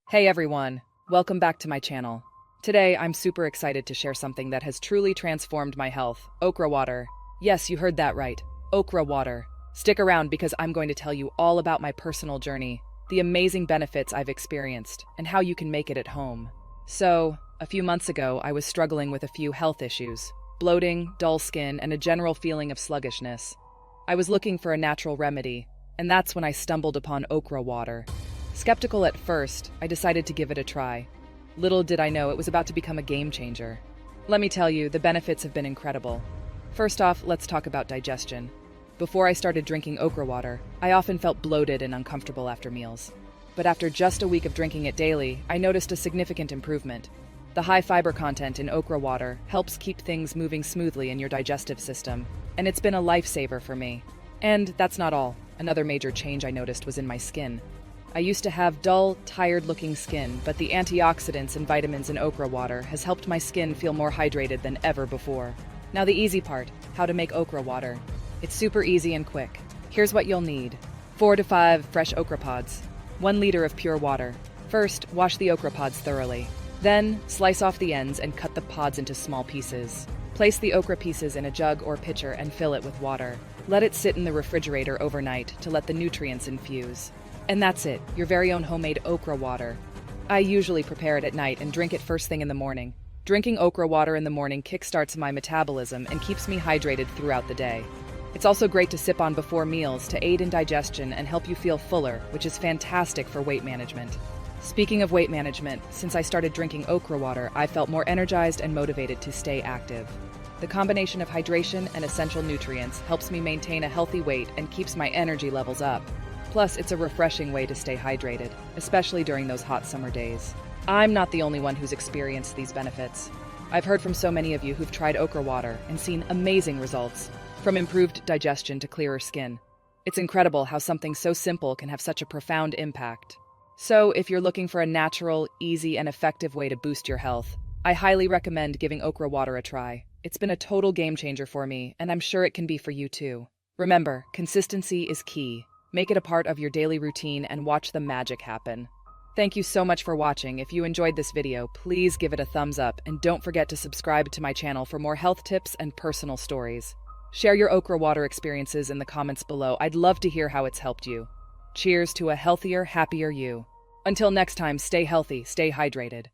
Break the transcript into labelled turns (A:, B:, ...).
A: Hey everyone, welcome back to my channel. Today, I'm super excited to share something that has truly transformed my health, okra water. Yes, you heard that right, okra water. Stick around because I'm going to tell you all about my personal journey, the amazing benefits I've experienced, and how you can make it at home. So, a few months ago, I was struggling with a few health issues, bloating, dull skin, and a general feeling of sluggishness. I was looking for a natural remedy, and that's when I stumbled upon okra water. Skeptical at first, I decided to give it a try. Little did I know it was about to become a game changer. Let me tell you, the benefits have been incredible. First off, let's talk about digestion. Before I started drinking okra water, I often felt bloated and uncomfortable after meals. But after just a week of drinking it daily, I noticed a significant improvement. The high fiber content in okra water helps keep things moving smoothly in your digestive system, and it's been a lifesaver for me. And that's not all. Another major change I noticed was in my skin. I used to have dull, tired-looking skin, but the antioxidants and vitamins in okra water has helped my skin feel more hydrated than ever before. Now the easy part, how to make okra water. It's super easy and quick. Here's what you'll need. 4 to 5 fresh okra pods. 1 liter of pure water. First, wash the okra pods thoroughly. Then, slice off the ends and cut the pods into small pieces. Place the okra pieces in a jug or pitcher and fill it with water. Let it sit in the refrigerator overnight to let the nutrients infuse. And that's it, your very own homemade okra water. I usually prepare it at night and drink it first thing in the morning. Drinking okra water in the morning kickstarts my metabolism and keeps me hydrated throughout the day. It's also great to sip on before meals to aid in digestion and help you feel fuller, which is fantastic for weight management. Speaking of weight management, since I started drinking okra water, I felt more energized and motivated to stay active. The combination of hydration and essential nutrients helps me maintain a healthy weight and keeps my energy levels up. Plus, it's a refreshing way to stay hydrated, especially during those hot summer days. I'm not the only one who's experienced these benefits. I've heard from so many of you who've tried okra water and seen amazing results, from improved digestion to clearer skin. It's incredible how something so simple can have such a profound impact. So, if you're looking for a natural, easy, and effective way to boost your health, I highly recommend giving okra water a try. It's been a total game changer for me, and I'm sure it can be for you too. Remember, consistency is key. Make it a part of your daily routine and watch the magic happen. Thank you so much for watching. If you enjoyed this video, please give it a thumbs up and don't forget to subscribe to my channel for more health tips and personal stories. Share your okra water experiences in the comments below. I'd love to hear how it's helped you. Cheers to a healthier, happier you. Until next time, stay healthy, stay hydrated.